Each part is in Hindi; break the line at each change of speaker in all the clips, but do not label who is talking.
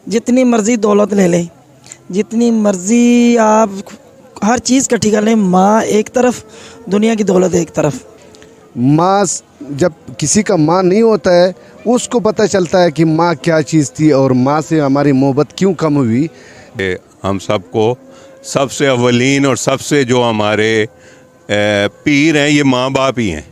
जितनी मर्ज़ी दौलत ले लें, जितनी मर्ज़ी आप हर चीज़ इकट्ठी कर लें, माँ एक तरफ, दुनिया की दौलत एक तरफ।
माँ जब किसी का माँ नहीं होता है उसको पता चलता है कि माँ क्या चीज़ थी और माँ से हमारी मोहब्बत क्यों कम हुई।
हम सबको सबसे अव्वलीन और सबसे जो हमारे पीर हैं ये माँ बाप ही हैं।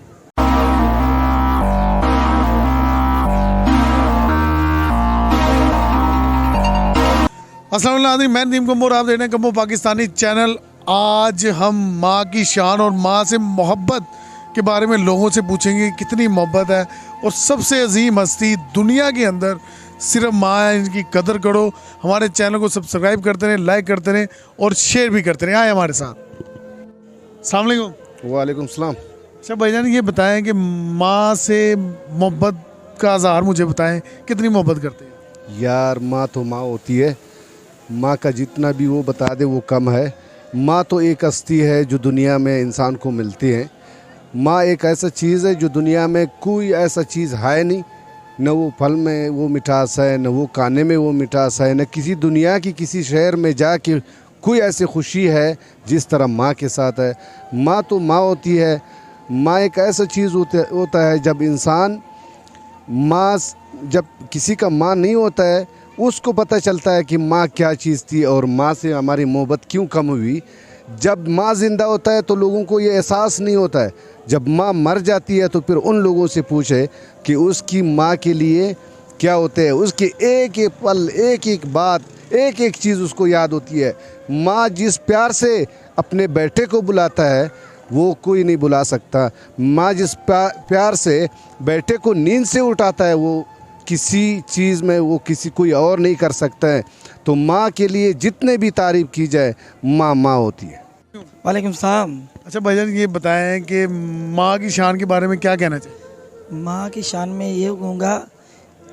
अस्सलाम वालेकुम, मैं नदीम कमोर, आप देख रहे हैं कमो पाकिस्तानी चैनल। आज हम माँ की शान और माँ से मोहब्बत के बारे में लोगों से पूछेंगे कितनी मोहब्बत है। और सबसे अजीम हस्ती दुनिया के अंदर सिर्फ माँ है, इनकी कदर करो। हमारे चैनल को सब्सक्राइब करते रहें, लाइक करते रहें और शेयर भी करते रहें। आए हमारे साथ। अस्सलाम वालेकुम।
वालेकुम सलाम।
अच्छा भाईजान, ये बताएं कि माँ से मोहब्बत का इज़हार मुझे बताएं, कितनी मोहब्बत करते हैं?
यार माँ तो माँ होती है, माँ का जितना भी वो बता दे वो कम है। माँ तो एक हस्ती है जो दुनिया में इंसान को मिलती है। माँ एक ऐसा चीज़ है जो दुनिया में कोई ऐसा चीज़ है नहीं, न वो फल में वो मिठास है, न वो खाने में वो मिठास है, न किसी दुनिया की किसी शहर में जाके कोई ऐसी खुशी है जिस तरह माँ के साथ है। माँ तो माँ होती है। माँ एक ऐसा चीज़ होता है जब इंसान माँ जब किसी का माँ नहीं होता है उसको पता चलता है कि माँ क्या चीज़ थी और माँ से हमारी मोहब्बत क्यों कम हुई। जब माँ ज़िंदा होता है तो लोगों को ये एहसास नहीं होता है। जब माँ मर जाती है तो फिर उन लोगों से पूछे कि उसकी माँ के लिए क्या होते हैं। उसके एक एक पल, एक एक बात, एक एक चीज़ उसको याद होती है। माँ जिस प्यार से अपने बेटे को बुलाता है वो कोई नहीं बुला सकता। माँ जिस प्यार से बेटे को नींद से उठाता है वो किसी चीज़ में वो किसी कोई और नहीं कर सकता है। तो माँ के लिए जितने भी तारीफ़ की जाए, माँ माँ होती है।
वालेकुम सलाम।
अच्छा भाईजान, ये बताएं कि माँ की शान के बारे में क्या कहना चाहिए?
माँ की शान में ये कहूँगा,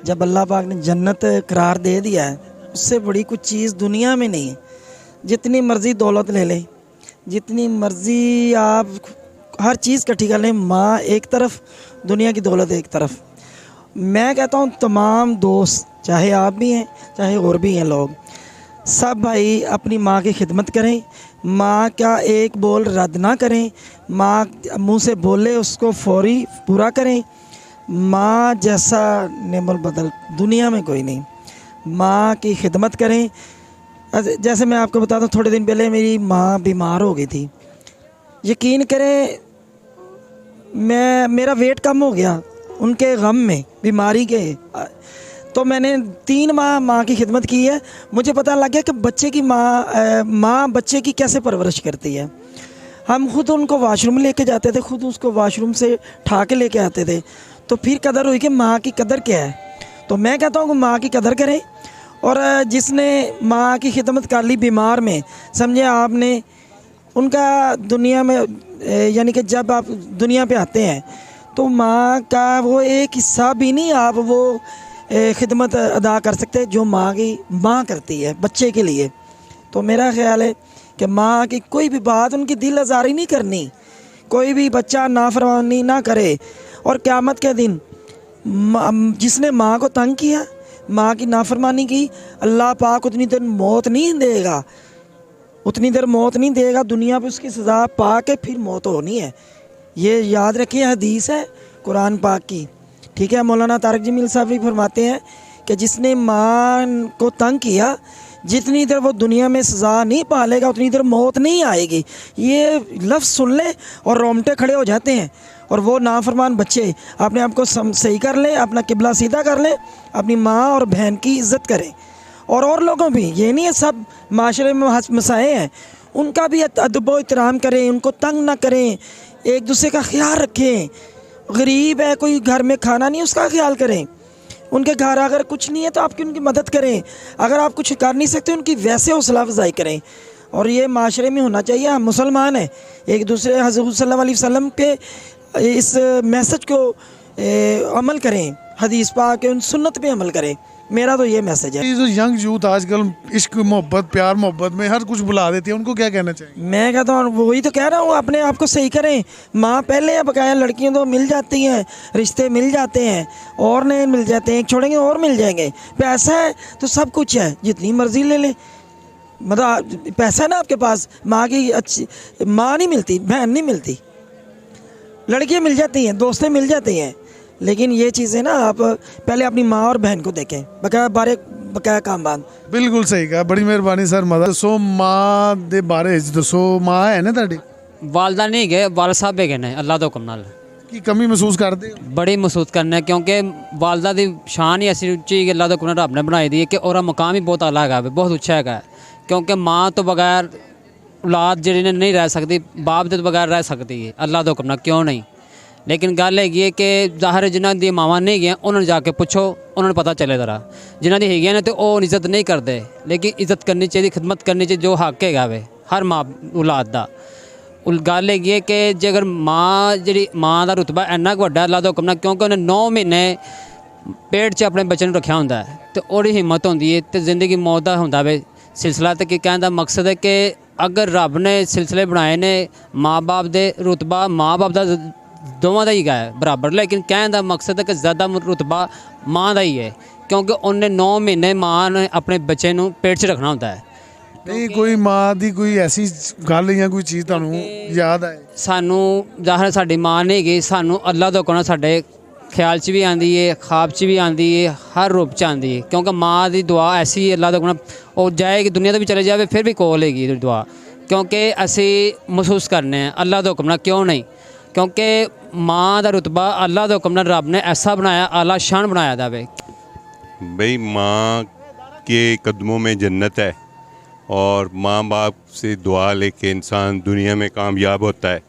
जब अल्लाह पाक ने जन्नत करार दे दिया है, उससे बड़ी कुछ चीज़ दुनिया में नहीं है। जितनी मर्ज़ी दौलत ले लें, जितनी मर्ज़ी आप हर चीज़ इकट्ठी कर लें, माँ एक तरफ, दुनिया की दौलत एक तरफ। मैं कहता हूँ तमाम दोस्त, चाहे आप भी हैं चाहे और भी हैं लोग, सब भाई अपनी माँ की खिदमत करें। माँ का एक बोल रद्द ना करें। माँ मुंह से बोले उसको फौरी पूरा करें। माँ जैसा नेमल बदल दुनिया में कोई नहीं। माँ की खिदमत करें। जैसे मैं आपको बताता हूँ, थोड़े दिन पहले मेरी माँ बीमार हो गई थी। यकीन करें, मेरा वेट कम हो गया उनके गम में, बीमारी के। तो मैंने 3 माह की खिदमत की है। मुझे पता लग गया कि बच्चे की माँ बच्चे की कैसे परवरिश करती है। हम खुद उनको वाशरूम लेके जाते थे, खुद उसको वाशरूम से ठा के लेके आते थे। तो फिर कदर हुई कि माँ की कदर क्या है। तो मैं कहता हूँ कि माँ की कदर करें। और जिसने माँ की खिदमत कर ली बीमार में, समझे आपने उनका दुनिया में, यानी कि जब आप दुनिया पे आते हैं तो माँ का वो एक हिस्सा भी नहीं आप वो खिदमत अदा कर सकते जो माँ की माँ करती है बच्चे के लिए। तो मेरा ख्याल है कि माँ की कोई भी बात उनकी दिल आज़ारी नहीं करनी, कोई भी बच्चा नाफरमानी ना करे। और क़यामत के दिन जिसने माँ को तंग किया, माँ की नाफरमानी की, अल्लाह पाक उतनी देर मौत नहीं देगा, उतनी देर मौत नहीं देगा। दुनिया पे उसकी सज़ा पा के फिर मौत होनी है। ये याद रखिए, हदीस है कुरान पाक की, ठीक है। मौलाना तारिक जमील साहब भी फरमाते हैं कि जिसने माँ को तंग किया, जितनी देर वो दुनिया में सज़ा नहीं पालेगा उतनी देर मौत नहीं आएगी। ये लफ्ज़ सुन ले और रोंगटे खड़े हो जाते हैं। और वो नाफरमान बच्चे अपने आप को सही कर लें, अपना किबला सीधा कर लें, अपनी माँ और बहन की इज़्ज़त करें। और लोगों भी, ये नहीं है सब माशरे में मसाए हैं, उनका भी अदब व एहतराम करें, उनको तंग ना करें, एक दूसरे का ख्याल रखें। गरीब है, कोई घर में खाना नहीं, उसका ख्याल करें। उनके घर अगर कुछ नहीं है तो आपकी उनकी मदद करें। अगर आप कुछ कर नहीं सकते उनकी वैसे हौसला अफजाई करें। और ये माशरे में होना चाहिए। हम मुसलमान हैं, एक दूसरे हज़रत सल्लल्लाहु अलैहि वसल्लम के इस मैसेज को अमल करें, हदीस पाक के उन सुन्नत पे अमल करें। मेरा तो ये मैसेज है।
ये जो यंग यूथ आजकल इश्क मोहब्बत प्यार मोहब्बत में हर कुछ भुला देती है, उनको क्या कहना चाहिए?
मैं कहता हूँ वही तो कह रहा हूँ, अपने आप को सही करें। माँ पहले है बकाया, लड़कियाँ तो मिल जाती हैं, रिश्ते मिल जाते हैं और नए मिल जाते हैं, एक छोड़ेंगे और मिल जाएंगे। पैसा है तो सब कुछ है, जितनी मर्जी ले लें। मतलब पैसा है ना आपके पास, माँ की अच्छी माँ नहीं मिलती, बहन नहीं मिलती, लड़कियाँ मिल जाती हैं, दोस्तें मिल जाती हैं, लेकिन ये चीज़ें ना आप पहले अपनी माँ और बहन को देखें, बकाया काम बांध।
बिल्कुल सही कहा, बड़ी मेहरबानी सर। मदद दसो माँ दे बारे च दसो, माँ है ना ਤੁਹਾਡੀ?
वालदा नहीं गए, वाल साहब गए ने अल्लाह तो हुक्म नाल।
की कमी महसूस करते हो?
बड़ी महसूस करने, क्योंकि वालदा की शान ही ऐसी उच्ची अल्लाह तो हुक्म नाल रब ने बनाई दी है कि और मकाम ही बहुत आला है, बहुत उच्चा है। क्योंकि माँ तो बगैर औलाद जी ने नहीं रह सकती, बाप के तो बगैर रह सकती है, अल्लाह तो हुक्म नाल क्यों नहीं। लेकिन गल है कि ज़ाहिर जिन्हों दी मावां नहीं गई उन्होंने जाके पुछो, उन्होंने पता चले जरा। जिन्हों दी हैगियां ने तो वो इज्जत नहीं करते, लेकिन इज्जत करनी चाहिए, खिदमत करनी चाहिए, जो हक है वे हर माँ औलाद का। गल है कि जे अगर माँ जी माँ का रुतबा इन्ना वड्डा अल्लाह का हुक्म नाल, क्योंकि उन्हें 9 महीने पेट च अपने बच्चे रखा होंदा है, तो ओहदी हिम्मत होंदी है, तो जिंदगी मौत का होंदा वे सिलसिला। तो कि कहने का मकसद है कि अगर रब ने सिलसिले बनाए ने माँ बाप दे, रुतबा माँ बाप का दोवां का ही है बराबर, लेकिन कहने का मकसद है कि ज़्यादा रुतबा माँ का ही है, क्योंकि उन्हें 9 महीने माँ ने अपने बच्चे को पेट च रखना होता है।
नहीं कोई माँ की कोई ऐसी गल या कोई चीज़ तुहानू याद आए?
सानू ज़ाहिर साडी माँ नहीं गई, सानू अल्लाह तो हुक्म साडे ख्याल च भी आती है, ख्वाब च भी आती है, हर रूप च आती है। क्योंकि माँ की दुआ ऐसी अल्लाह तो हुक्म और जाएगी दुनिया तो भी चले जाए फिर भी कोल हैगी दुआ, क्योंकि असी महसूस करने हैं अल्लाह तो हुक्म क्यों नहीं। क्योंकि माँ का रुतबा अल्लाह के हुक्म रब ने ऐसा बनाया, आला शान बनाया जावे।
भाई माँ के कदमों में जन्नत है, और माँ बाप से दुआ लेके इंसान दुनिया में कामयाब होता है।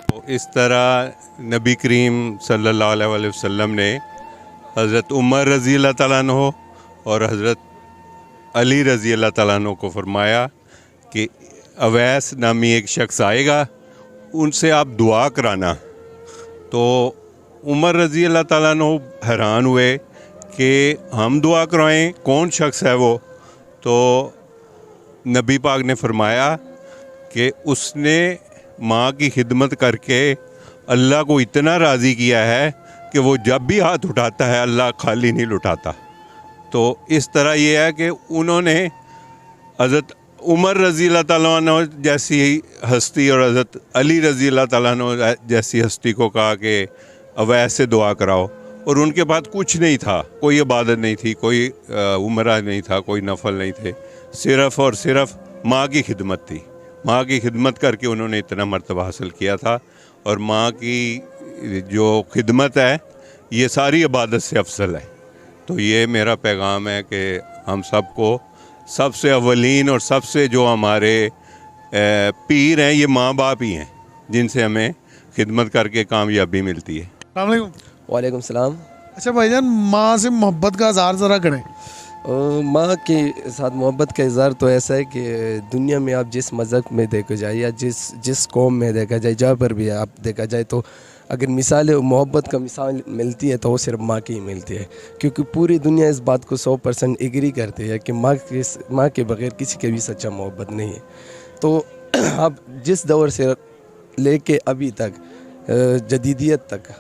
तो इस तरह नबी करीम सल्लल्लाहु अलैहि वसल्लम ने हज़रत उमर रज़ी अल्लाह तआला अन्हो और हज़रत अली रज़ी अल्लाह तआला अन्हो को फरमाया कि अवैस नामी एक शख्स आएगा, उनसे आप दुआ कराना। तो उमर रज़ी अल्लाह तआला अन्हो हैरान हुए कि हम दुआ कराएं, कौन शख्स है वो? तो नबी पाक ने फरमाया कि उसने माँ की खिदमत करके अल्लाह को इतना राज़ी किया है कि वो जब भी हाथ उठाता है अल्लाह खाली नहीं लुटाता। तो इस तरह ये है कि उन्होंने हज़रत उमर रज़ी अल्लाह तआला अन्हु जैसी हस्ती और हज़रत अली रज़ी अल्लाह तआला अन्हु जैसी हस्ती को कहा कि अवैस से दुआ कराओ, और उनके पास कुछ नहीं था, कोई इबादत नहीं थी, कोई उमरा नहीं था, कोई नफल नहीं थे, सिर्फ़ और सिर्फ माँ की खिदमत थी। माँ की खिदमत करके उन्होंने इतना मर्तबा हासिल किया था। और माँ की जो खिदमत है ये सारी इबादत से अफसल है। तो ये मेरा पैगाम है कि हम सबको सबसे अवलीन और सबसे जो हमारे पीर हैं ये माँ बाप ही हैं, जिनसे हमें खिदमत करके कामयाबी मिलती है।
अस्सलाम वालेकुम।
वालेकुम सलाम।
अच्छा भाईजान, माँ से मोहब्बत का इज़हार ज़रा करें।
माँ के साथ मोहब्बत का इज़हार तो ऐसा है कि दुनिया में आप जिस मज़हब में देखा जाए या जिस कौम में देखा जाए, जहाँ पर भी आप देखा जाए, तो अगर मिसाल मोहब्बत का मिसाल मिलती है तो वो सिर्फ माँ की ही मिलती है। क्योंकि पूरी दुनिया इस बात को 100% एग्री करती है कि माँ के बग़ैर किसी के भी सच्चा मोहब्बत नहीं है। तो आप जिस दौर से लेके अभी तक जदीदियत तक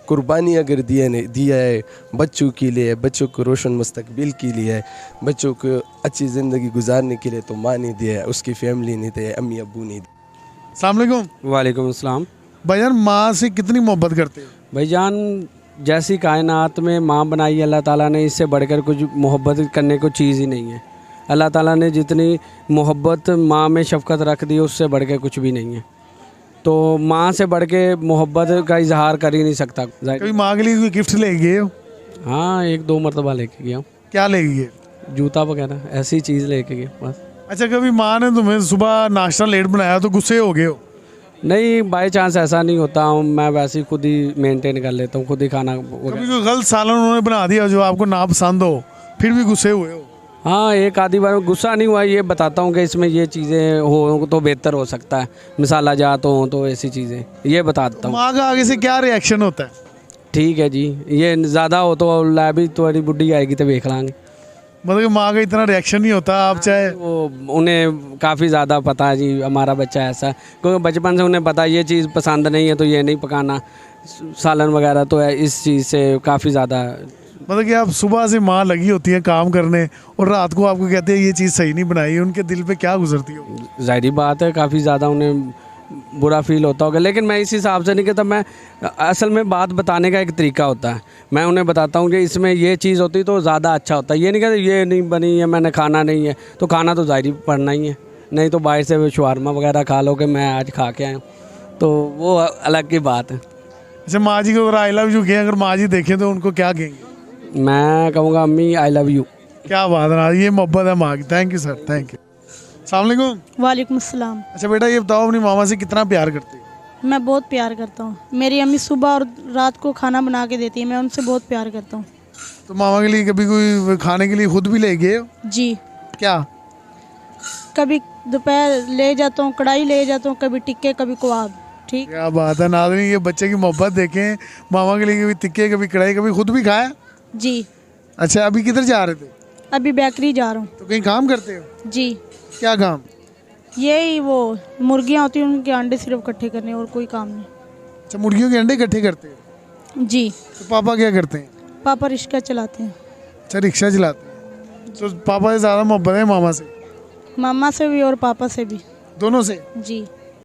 कुर्बानी अगर दिया है बच्चों के लिए, बच्चों को रोशन मुस्तकबिल के लिए, बच्चों को अच्छी ज़िंदगी गुजारने के लिए, तो माँ ने दिया है, उसकी फैमिली ने दिया है, अम्मी अब्बू ने दिया।
अस्सलाम वालेकुम।
वालेकुम अस्सलाम।
भाईजान, माँ से कितनी मोहब्बत करते हो?
भाईजान, जैसी कायनात में माँ बनाई अल्लाह ताला ने, इससे बढ़कर कुछ मोहब्बत करने को चीज़ ही नहीं है। अल्लाह ताला ने जितनी मोहब्बत माँ में शफ़क़त रख दी, उससे बढ़कर कुछ भी नहीं है। तो माँ से बढ़ के मोहब्बत का इजहार कर ही नहीं सकता।
कभी माँ के लिए कोई गिफ्ट ले गए हो?
हाँ, 1-2 मरतबा लेके गया हूँ।
क्या ले गए?
जूता वगैरह ऐसी चीज़ लेके गया बस।
अच्छा, कभी माँ ने तुम्हें सुबह नाश्ता लेट बनाया तो गुस्से हो गए हो?
नहीं, बाई चांस ऐसा नहीं होता हूँ, मैं वैसे ही खुद ही मेंटेन कर लेता हूँ, खुद ही खाना
कभी कोई गलत सालन उन्होंने बना दिया जो आपको ना पसंद हो, फिर भी गुस्से हुए हो?
हाँ, एक आधी बार गुस्सा नहीं हुआ, ये बताता हूँ कि इसमें ये चीज़ें हो तो बेहतर हो सकता है, मिसाला जात हो तो ऐसी चीज़ें ये बता देता हूँ।
माँ का आगे से क्या रिएक्शन होता है?
ठीक है जी, ये ज़्यादा हो तो लै भी थोड़ी बुढ़ी आएगी तो देख लांगे।
मतलब कि माँ का इतना रिएक्शन नहीं होता, आप चाहे
वो उन्हें काफ़ी ज़्यादा पता है जी हमारा बच्चा ऐसा है, क्योंकि बचपन से उन्हें पता है ये चीज़ पसंद नहीं है तो ये नहीं पकाना, सालन वगैरह तो है, इस चीज़ से काफ़ी ज़्यादा।
मतलब कि आप सुबह से माँ लगी होती है काम करने और रात को आपको कहते हैं ये चीज़ सही नहीं बनाई, उनके दिल पे क्या गुजरती हो?
ज़ाहिर बात है काफ़ी ज़्यादा उन्हें बुरा फील होता होगा, लेकिन मैं इस हिसाब से नहीं कहता। मैं असल में बात बताने का एक तरीका होता है, मैं उन्हें बताता हूँ कि इसमें ये चीज़ होती तो ज़्यादा अच्छा होता है। ये नहीं कहते ये नहीं बनी है मैंने खाना नहीं है, तो खाना तो ज़ाहिर पड़ना ही है, नहीं तो बाहर से शवारमा वगैरह खा लो कि मैं आज खा के आया हूँ, तो वो अलग की बात है।
अच्छा, माँ जी को अगर आई लव यू कहें, अगर माँ जी देखें तो उनको क्या कहेंगे?
मैं कहूँगा अम्मी आई लव यू।
क्या बात है, ये मोहब्बत है माँ की। Thank you sir, thank you. अस्सलाम वालेकुम।
वालेकुम अस्सलाम।
अच्छा बेटा, ये बताओ अपनी मामा से कितना प्यार करते हो?
मैं बहुत प्यार करता हूँ। मेरी अम्मी सुबह और रात को खाना बना के देती है, मैं उनसे बहुत प्यार करता हूँ।
तो मामा के लिए कभी कोई खाने के लिए खुद भी ले गए हो?
जी,
क्या?
कभी दोपहर ले जाता हूँ, कढ़ाई ले जाता हूँ, कभी टिक्के कभी कबाब। ठीक।
क्या बात है नाज़रीन, ये बच्चे की मोहब्बत देखें। मामा के लिए कभी टिक्के, कभी कढ़ाई, कभी खुद भी खाया?
जी।
अच्छा, अभी किधर जा रहे थे?
अभी बेकरी जा रहा हूँ।
तो कहीं काम करते हो?
जी।
क्या काम?
यही वो मुर्गियाँ होती हैं उनके अंडे सिर्फ इकट्ठे करने, और कोई काम नहीं।
अच्छा, मुर्गियों के अंडे इकट्ठे करते हो?
जी।
तो पापा क्या करते हैं?
पापा रिक्शा चलाते हैं।
अच्छा, रिक्शा चलाते हैं। तो पापा से ज़्यादा मोहब्बत है मामा से?
मामा से भी और पापा से भी।
दोनों से?
जी।